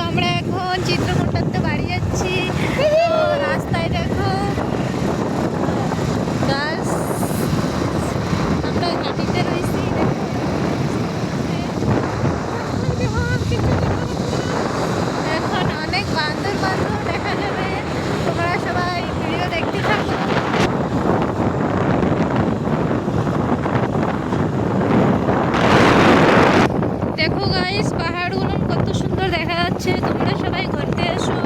আমরা এখন চিত্রকূটতে বাড়ি যাচ্ছি। তো রাস্তায় দেখো গাছ, আমরা ঘাটিতে রয়েছি। এখন অনেক বান্দর বান্দর দেখা যাবে, তোমরা সবাই ভিডিও দেখতে থাকো। দেখো গাইস, পাহাড়গুলো কত সুন্দর দেখা যাচ্ছে, তোমরা সবাই ঘুরতে এসো।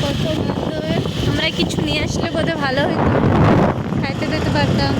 কত বান্দর, আমরা কিছু নিয়ে আসলে বোধহয় ভালো হতো, খাইতে দিতে পারতাম।